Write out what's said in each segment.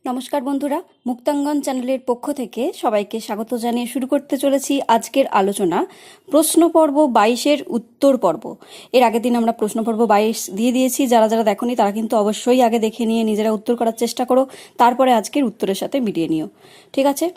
নমস্কার বন্ধুরা, মুক্তাঙ্গন চ্যানেলের পক্ষ থেকে সবাইকে স্বাগত জানিয়ে শুরু করতে চলেছি আজকের আলোচনা প্রশ্ন পর্ব 22-এর উত্তর পর্ব। এর আগের দিন আমরা প্রশ্ন পর্ব 22 দিয়ে দিয়েছি। যারা যারা দেখোনি তারা কিন্তু অবশ্যই আগে দেখে নিয়ে নিজেরা উত্তর করার চেষ্টা করো, তারপরে আজকের উত্তরের সাথে মিলিয়ে নিও। ঠিক আছে?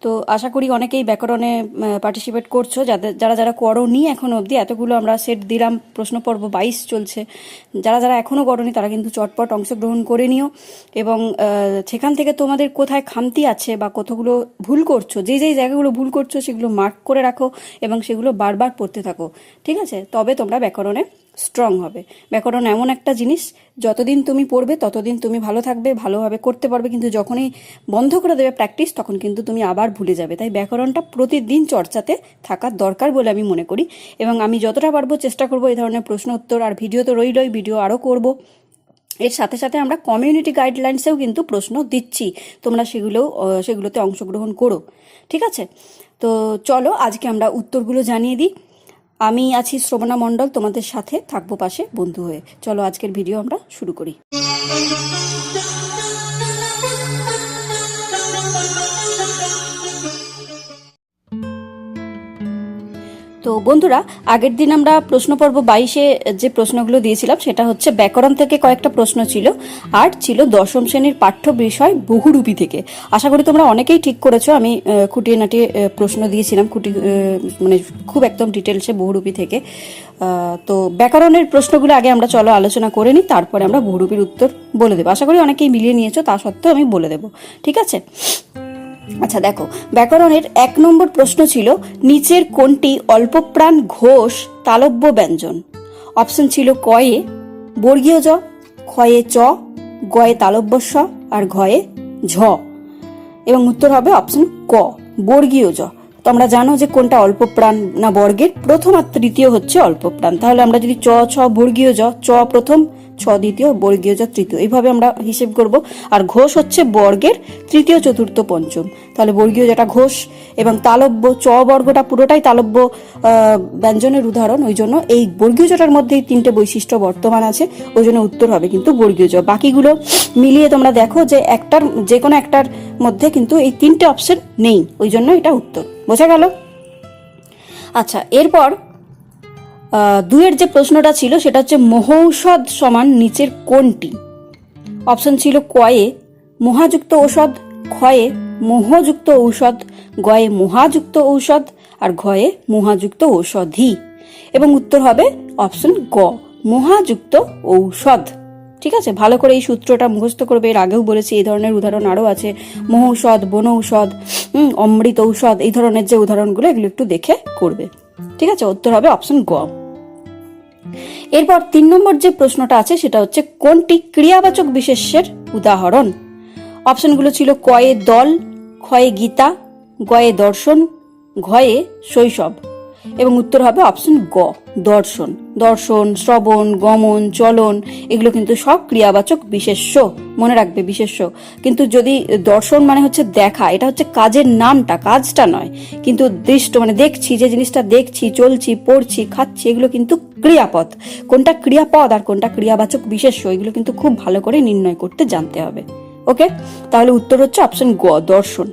তো আশা করি অনেকেই ব্যাকরণে পার্টিসিপেট করছো। যারা যারা করোনি এখনো অবধি, এতগুলো আমরা সেট দিলাম, প্রশ্ন পর্ব 22 চলছে। যারা যারা এখনও করোনি তারা কিন্তু চটপট অংশগ্রহণ করে নিও এবং সেখান থেকে তোমাদের কোথায় খামতি আছে বা কতগুলো ভুল করছো, যেই জায়গাগুলো ভুল করছো সেগুলো মার্ক করে রাখো এবং সেগুলো বারবার পড়তে থাকো। ঠিক আছে? তবে তোমরা ব্যাকরণে স্ট্রং হবে। ব্যাকরণ এমন একটা জিনিস, যতদিন তুমি পড়বে ততদিন তুমি ভালো থাকবে, ভালোভাবে করতে পারবে, কিন্তু যখনই বন্ধ করে দেবে প্র্যাকটিস তখন কিন্তু তুমি আবার ভুলে যাবে। তাই ব্যাকরণটা প্রতিদিন চর্চাতে থাকার দরকার বলে আমি মনে করি এবং আমি যতটা পারবো চেষ্টা করবো এই ধরনের প্রশ্ন উত্তর, আর ভিডিও তো রইলই, ভিডিও আরও করব। এর সাথে সাথে আমরা কমিউনিটি গাইডলাইন্সেও কিন্তু প্রশ্ন দিচ্ছি, তোমরা সেগুলোতে অংশগ্রহণ করো। ঠিক আছে? তো চলো আজকে আমরা উত্তরগুলো জানিয়ে দিই। আমি আছি শ্রবণা মণ্ডল, তোমাদের সাথে থাকবো পাশে বন্ধু হয়ে। চলো আজকের ভিডিও আমরা শুরু করি। তো বন্ধুরা, আগের দিন আমরা প্রশ্ন পর্ব 22-এ যে প্রশ্নগুলো দিয়েছিলাম সেটা হচ্ছে ব্যাকরণ থেকে কয়েকটা প্রশ্ন ছিল, আর ছিল দশম শ্রেণীর পাঠ্য বিষয় বহুরূপী থেকে। আশা করি তোমরা অনেকেই ঠিক করেছো। আমি খুঁটিয়ে নাটিয়ে প্রশ্ন দিয়েছিলাম, মানে খুব একদম ডিটেলসে বহুরূপী থেকে। তো ব্যাকরণের প্রশ্নগুলো আগে আমরা চলো আলোচনা করে নিই, তারপরে আমরা বহুরূপীর উত্তর বলে দেবো। আশা করি অনেকেই মিলিয়ে নিয়েছো, তা সত্ত্বেও আমি বলে দেবো। ঠিক আছে? আচ্ছা দেখো, ব্যাকরণের 1 নম্বর প্রশ্ন ছিল নিচের কোনটি অল্পপ্রাণ ঘোষ তালব্য ব্যঞ্জন? অপশন ছিল কয়ে বর্গীয় জ, ক্ষয়ে চ, গয়ে তালব্য স, আর ঘয়ে ঝ। এবং উত্তর হবে অপশন ক বর্গীয় জ। তো আমরা জানো যে কোনটা অল্পপ্রাণ না বর্গের প্রথম আর তৃতীয় হচ্ছে অল্পপ্রাণ। তাহলে আমরা যদি চ ছ বর্গীয় জ, চ প্রথম, ছ দ্বিতীয়, বর্গীয় জ তৃতীয়, এইভাবে আমরা হিসেব করব। আর ঘোষ হচ্ছে বর্গের তৃতীয় চতুর্থ পঞ্চম, তাহলে বর্গীয় যেটা ঘোষ। এবং তালব্য চ বর্গটা পুরোটাই তালব্য ব্যঞ্জনের উদাহরণ, ওই জন্য এই বর্গীয় জটার মধ্যেই 3টে বৈশিষ্ট্য বর্তমান আছে, ওই জন্য উত্তর হবে কিন্তু বর্গীয় জ। বাকিগুলো মিলিয়ে তোমরা দেখো যে যে কোনো একটার মধ্যে কিন্তু এই 3টে অপশন নেই, ওই জন্য এটা উত্তর। বোঝা গেল? আচ্ছা, এরপর 2-এর যে প্রশ্নটা ছিল সেটা হচ্ছে মহৌষধ সমান নিচের কোনটি? অপশন ছিল কয়ে মহাযুক্ত ঔষধ, ক্ষয়ে মোহযুক্ত ঔষধ, গয়ে মহাযুক্ত ঔষধ, আর ঘয়ে মহাযুক্ত ঔষধি। এবং উত্তর হবে অপশন গ মহাযুক্ত ঔষধ। ঠিক আছে? ভালো করে এই সূত্রটা মুখস্থ করবে। এর আগেও বলেছি এই ধরনের উদাহরণ আরও আছে, মহৌষধ, বনৌষধ, অমৃত ঔষধ, এই ধরনের যে উদাহরণগুলো এগুলো একটু দেখে করবে। ঠিক আছে? উত্তর হবে অপশন গ। এরপর 3 নম্বর যে প্রশ্নটা আছে সেটা হচ্ছে কোনটি ক্রিয়াবাচক বিশেষ্যের উদাহরণ? অপশনগুলো ছিল কয়ে দল, ক্ষয়ে গীতা, গয়ে দর্শন, ঘয়ে শৈশব। এবং উত্তর হবে অপশন গ দর্শন। দর্শন, শ্রবণ, গমন, চলন, এগুলো কিন্তু সব ক্রিয়াবাচক বিশেষ্য। মনে রাখবে বিশেষ্য। কিন্তু যদি দর্শন মানে হচ্ছে দেখা, এটা হচ্ছে কাজের নামটা, কাজটা নয়। কিন্তু দৃষ্ট মানে দেখছি, যে জিনিসটা দেখছি, চলছি, পড়ছি, খাচ্ছি, এগুলো কিন্তু ক্রিয়াপদ। কোনটা ক্রিয়াপদ আর কোনটা ক্রিয়াবাচক বিশেষ্য, এগুলো কিন্তু খুব ভালো করে নির্ণয় করতে জানতে হবে। ওকে? তাহলে উত্তর হচ্ছে অপশন গ দর্শন।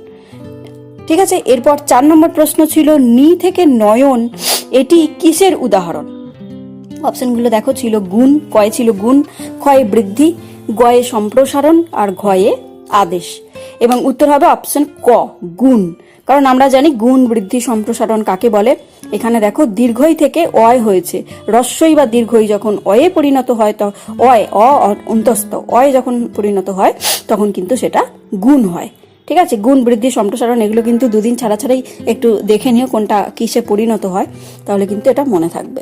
ঠিক আছে? এরপর 4 নম্বর প্রশ্ন ছিল নি থেকে নয়ন, এটি কিসের উদাহরণ? অপশনগুলো দেখো ছিল গুণ, কয়ে ছিল গুণ, ক্ষয়ে বৃদ্ধি, গয়ে সম্প্রসারণ, আর ঘয়ে আদেশ। এবং উত্তর হবে অপশন ক গুণ। কারণ আমরা জানি গুণ, বৃদ্ধি, সম্প্রসারণ কাকে বলে। এখানে দেখো দীর্ঘই থেকে অয় হয়েছে, রস্যই বা দীর্ঘই যখন অয়ে পরিণত হয়, তো অন্তস্থ অয় যখন পরিণত হয় তখন কিন্তু সেটা গুণ হয়। ঠিক আছে? গুণ, বৃদ্ধি, সম্প্রসারণ এগুলো কিন্তু দুদিন ছাড়া ছাড়াই একটু দেখে নিও কোনটা কিসে পরিণত হয়, তাহলে কিন্তু এটা মনে থাকবে।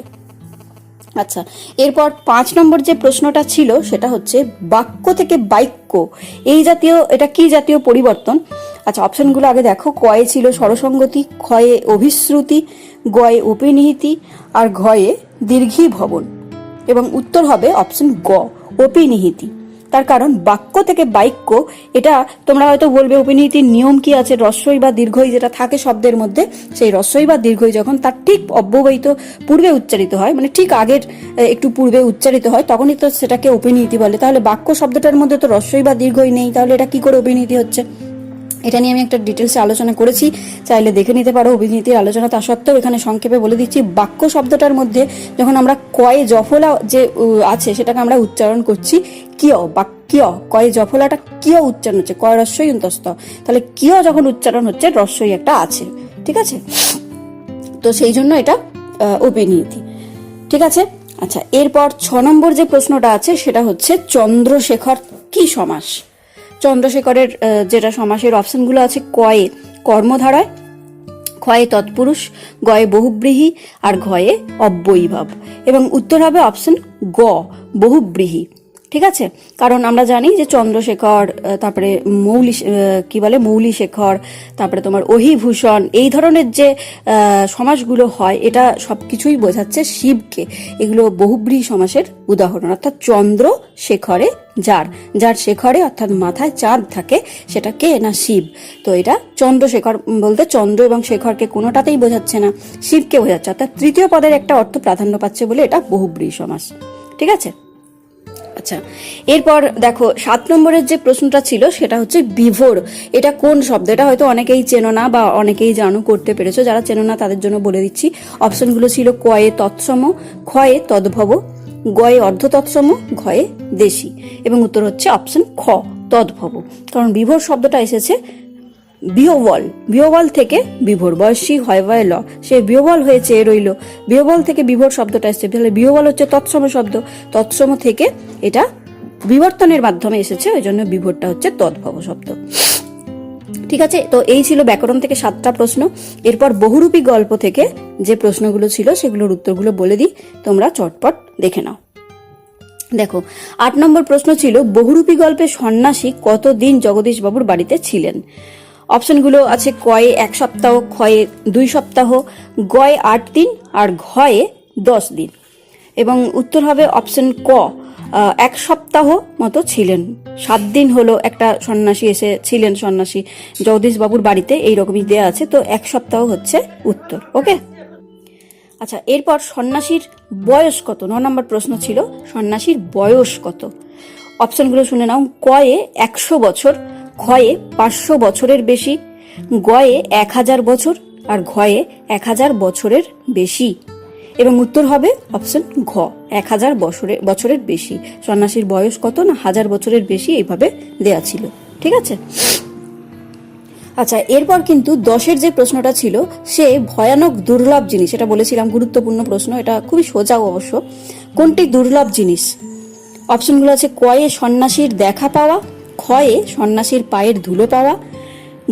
আচ্ছা, এরপর 5 নম্বর যে প্রশ্নটা ছিল সেটা হচ্ছে বাক্য থেকে বাক্য এটা কি জাতীয় পরিবর্তন? আচ্ছা, অপশনগুলো আগে দেখো। কয়ে ছিল স্বরসঙ্গতি, ক্ষয়ে অভিশ্রুতি, গয়ে অপিনিহিতি, আর ঘয়ে দীর্ঘীভবন। এবং উত্তর হবে অপশন গ অপিনিহিতি। তার কারণ বাক্য থেকে বাক্য, এটা তোমরা হয়তো বলবে উপনীতির নিয়ম কি আছে, রস্বই বা দীর্ঘই যেটা থাকে শব্দের মধ্যে, সেই রস্বই বা দীর্ঘই যখন তার ঠিক অব্যবহিত পূর্বে উচ্চারিত হয়, মানে ঠিক আগের একটু পূর্বে উচ্চারিত হয়, তখনই তো সেটাকে উপনীতি বলে। তাহলে বাক্য শব্দটার মধ্যে তো রস্বই বা দীর্ঘই নেই, তাহলে এটা কি করে উপনীতি হচ্ছে? এটা নিয়ে আমি একটা ডিটেলসে আলোচনা করেছি, চাইলে দেখে নিতে পারো অভিনীতির আলোচনা। তা সত্ত্বেও এখানে সংক্ষেপে বলে দিচ্ছি, বাক্য শব্দটার মধ্যে যখন আমরা কয়ে জফলা যে আছে সেটাকে আমরা উচ্চারণ করছি কিয়, বা কিয়, কয়ে জফলাটা কিয় উচ্চারণ হচ্ছে, কয় রস্বই অন্তস্থ, তাহলে কিয় যখন উচ্চারণ হচ্ছে রস্বই একটা আছে, ঠিক আছে? তো সেই জন্য এটা অভিনীতি, ঠিক আছে? আচ্ছা, এরপর 6 নম্বর যে প্রশ্নটা আছে সেটা হচ্ছে চন্দ্রশেখর কি সমাস? চন্দ্রশেখরের যেটা সমাসের অপশনগুলো আছে, কয়ে কর্মধারায়, ক্ষয়ে তৎপুরুষ, গয়ে বহুব্রীহি, আর ঘয়ে অব্যয়ীভাব। এবং উত্তর হবে অপশন গ, বহুব্রীহি, ঠিক আছে? কারণ আমরা জানি যে চন্দ্রশেখর, তারপরে মৌলি শেখর, তারপরে তোমার অহিভূষণ, এই ধরনের যে সমাসগুলো হয়, এটা সবকিছুই বোঝাচ্ছে শিবকে। এগুলো বহুব্রীহি সমাসের উদাহরণ। অর্থাৎ চন্দ্র শেখরে যার, যার শেখরে অর্থাৎ মাথায় চাঁদ থাকে, সেটা কে না শিব। তো এটা চন্দ্রশেখর বলতে চন্দ্র এবং শেখরকে কোনোটাতেই বোঝাচ্ছে না, শিবকে বোঝাচ্ছে। অর্থাৎ তৃতীয় পদের একটা অর্থ প্রাধান্য পাচ্ছে বলে এটা বহুব্রীহি সমাস, ঠিক আছে? আচ্ছা, এরপর দেখো 7 নম্বরের যে প্রশ্নটা ছিল সেটা হচ্ছে বিভোর। এটা কোন শব্দ? এটা হয়তো অনেকেই চেনো না বা অনেকেই জানো, করতে পেরেছো। যারা চেনো না তাদের জন্য বলে দিচ্ছি। অপশনগুলো ছিল কয়ে তৎসম, ক্ষয়ে তদ্ভব, গয়ে অর্ধ তৎসম, ঘয়ে দেশি। এবং উত্তর হচ্ছে অপশন খ, তদ্ভব। কারণ বিভোর শব্দটা এসেছে বিহবল, বিহবল থেকে বিভোর, বয়সী হয় বয় ল, সে বিহবল হয়েছে রইল, বিহবল থেকে বিভোর শব্দটা এসেছে। তাহলে বিহবল হচ্ছে তৎসম শব্দ, তৎসম থেকে এটা বিবর্তনের মাধ্যমে এসেছে, ওই জন্য বিভোরটা হচ্ছে তদ্ভব শব্দ, ঠিক আছে? তো এই ছিল ব্যাকরণ থেকে 7টা প্রশ্ন। এরপর বহুরূপী গল্প থেকে যে প্রশ্নগুলো ছিল সেগুলোর উত্তরগুলো বলে দিই, তোমরা চটপট দেখে নাও। দেখো 8 নম্বর প্রশ্ন ছিল বহুরূপী গল্পে সন্ন্যাসী কতদিন জগদীশ বাবুর বাড়িতে ছিলেন? অপশনগুলো আছে কয়ে 1 সপ্তাহ, ক্ষয়ে 2 সপ্তাহ, গয়ে 8 দিন, আর ঘয়ে 10 দিন। এবং উত্তর হবে অপশন ক, 1 সপ্তাহ মতো ছিলেন। 7 দিন হলো একটা সন্ন্যাসী ছিলেন, সন্ন্যাসী জগদীশ বাবুর বাড়িতে, এইরকমই দেয়া আছে। তো 1 সপ্তাহ হচ্ছে উত্তর, ওকে? আচ্ছা, এরপর সন্ন্যাসীর বয়স কত? 9 নম্বর প্রশ্ন ছিল সন্ন্যাসীর বয়স কত। অপশনগুলো শুনে নাও। কয়ে 100 বছর, ক্ষয়ে 500 বছরের বেশি, গয়ে 1000 বছর, আর ঘয়ে 1000 বছরের বেশি। এবং উত্তর হবে অপশন ঘ, 1000 বছরের বেশি। সন্ন্যাসীর বয়স কত না 1000 বছরের বেশি, এইভাবে দেয়া ছিল, ঠিক আছে? আচ্ছা, এরপর কিন্তু 10-এর যে প্রশ্নটা ছিল সে ভয়ানক দুর্লভ জিনিস, এটা বলেছিলাম গুরুত্বপূর্ণ প্রশ্ন, এটা খুবই সোজাও অবশ্য। কোনটি দুর্লভ জিনিস? অপশনগুলো আছে কয়ে সন্ন্যাসীর দেখা পাওয়া, ক্ষয়ে সন্ন্যাসীর পায়ের ধুলো পাওয়া,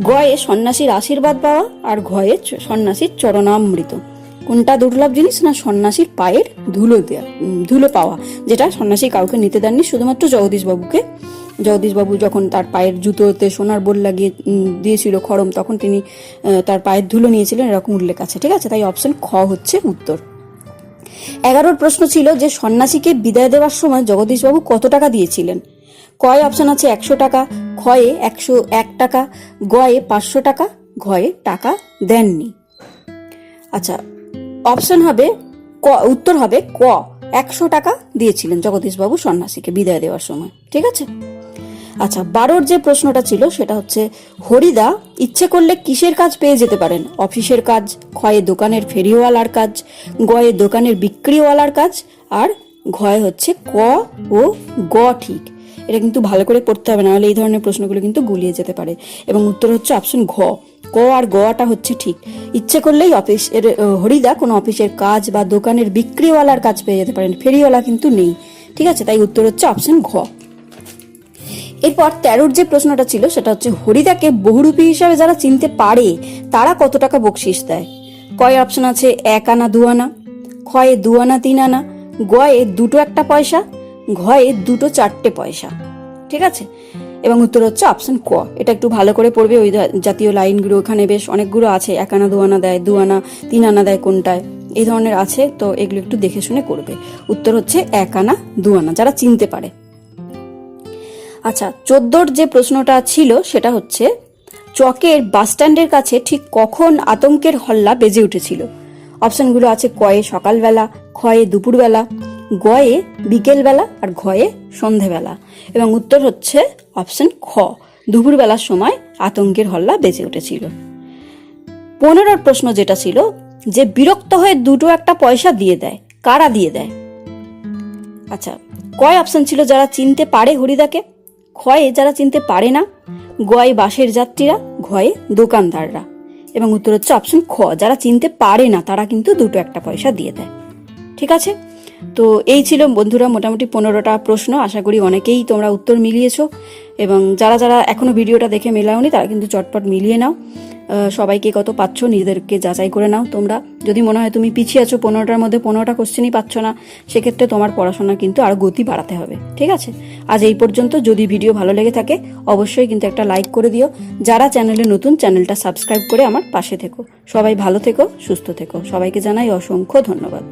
গয়ে সন্ন্যাসীর আশীর্বাদ পাওয়া, আর ঘয়ে সন্ন্যাসীর চরণামৃত। কোনটা দুর্লভ জিনিস না সন্ন্যাসীর পায়ের ধুলো পাওয়া, যেটা সন্ন্যাসী কাউকে নিতে দেননি, শুধুমাত্র জগদীশবাবুকে। জগদীশবাবু যখন তার পায়ের জুতোতে সোনার বোল লাগিয়ে দিয়েছিল খড়ম, তখন তিনি তার পায়ের ধুলো নিয়েছিলেন, এরকম উল্লেখ আছে, ঠিক আছে? তাই অপশন খ হচ্ছে উত্তর। 11-র প্রশ্ন ছিল যে সন্ন্যাসীকে বিদায় দেওয়ার সময় জগদীশবাবু কত টাকা দিয়েছিলেন? কয় অপশন আছে 100 টাকা, ক্ষয়ে 101 টাকা, গয়ে 500 টাকা, ঘয়ে টাকা দেননি। আচ্ছা, অপশন হবে উত্তর হবে ক, 100 টাকা দিয়েছিলেন জগদীশবাবু সন্ন্যাসীকে বিদায় দেওয়ার সময়, ঠিক আছে? আচ্ছা, 12-র যে প্রশ্নটা ছিল সেটা হচ্ছে হরিদা ইচ্ছে করলে কিসের কাজ পেয়ে যেতে পারেন? অফিসের কাজ, ক্ষয়ে দোকানের ফেরিওয়ালার কাজ, গয়ে দোকানের বিক্রিওয়ালার কাজ, আর ঘয়ে হচ্ছে ক ও গ ঠিক। এটা কিন্তু ভালো করে পড়তে হবে, না হলে এই ধরনের প্রশ্নগুলো কিন্তু গুলিয়ে যেতে পারে। এবং উত্তর হচ্ছে অপশন ঘ, ক আর গটা হচ্ছে ঠিক। ইচ্ছে করলেই হরিদা কোনো অফিসের কাজ বা দোকানের বিক্রিওয়ালার কাজ পেয়ে যেতে পারেন, ফেরিওয়ালা কিন্তু নেই, ঠিক আছে? তাই উত্তর হচ্ছে অপশন ঘ। এরপর 13-র যে প্রশ্নটা ছিল সেটা হচ্ছে হরিদাকে বহুরূপী হিসাবে যারা চিনতে পারে তারা কত টাকা বকশিস দেয়? কয় অপশন আছে 1 আনা 2 আনা, ক্ষয়ে 2 আনা 3 আনা, গয়ে 2 1 পয়সা, ঘয়ে 2 4 পয়সা, ঠিক আছে? এবং উত্তর হচ্ছে অপশন ক। এটা একটু ভালো করে পড়বে, ওই জাতীয় লাইনগুলো ওখানে বেশ অনেকগুলো আছে, 1 আনা 2 আনা দেয়, 2 আনা 3 আনা দেয় কোনটায়, এই ধরনের আছে। তো এগুলো একটু দেখে শুনে করবে। উত্তর হচ্ছে 1 আনা 2 আনা, যারা চিনতে পারে। আচ্ছা, 14 যে প্রশ্নটা ছিল সেটা হচ্ছে চকের বাসস্ট্যান্ডের কাছে ঠিক কখন আতঙ্কের হল্লা বেজে উঠেছিল। অপশনগুলো আছে কয়ে সকালবেলা, খয়ে দুপুরবেলা, গয়ে বিকেলবেলা আর ঘয়ে সন্ধেবেলা। এবং উত্তর হচ্ছে অপশন খ, দুপুরবেলার সময় আতঙ্কের হল্লা বেজে উঠেছিল। 15 প্রশ্ন যেটা ছিল যে বিরক্ত হয়ে দুটো একটা পয়সা দিয়ে দেয়, কারা দিয়ে দেয়? আচ্ছা, কয় অপশন ছিল যারা চিনতে পারে হরিদাকে, খয়ে যারা চিনতে পারে না, গয়ে বাসের যাত্রীরা, ঘয়ে দোকানদাররা। এবং উত্তর হচ্ছে অপশন খ, যারা চিনতে পারে না তারা কিন্তু দুটো একটা পয়সা দিয়ে দেয়। ঠিক আছে, তো এই ছিল বন্ধুরা মোটামুটি 15টা প্রশ্ন। আশা করি অনেকেই তোমরা উত্তর মিলিয়েছো, এবং যারা যারা এখনো ভিডিওটা দেখে মেলাওনি তারা কিন্তু চটপট মিলিয়ে নাও। সবাইকে কত পাচ্ছ নিজেদেরকে যাচাই করে নাও। তোমরা যদি মনে হয় তুমি পিছিয়ে আছো, 15টার মধ্যে 15টা কোশ্চেনই পাচ্ছ না, সেক্ষেত্রে তোমার পড়াশোনা কিন্তু আরো গতি বাড়াতে হবে। ঠিক আছে, আজ এই পর্যন্ত। যদি ভিডিও ভালো লেগে থাকে অবশ্যই কিন্তু একটা লাইক করে দিও। যারা চ্যানেলে নতুন, চ্যানেলটা সাবস্ক্রাইব করে আমার পাশে থেকো। সবাই ভালো থেকো, সুস্থ থেকো। সবাইকে জানাই অসংখ্য ধন্যবাদ।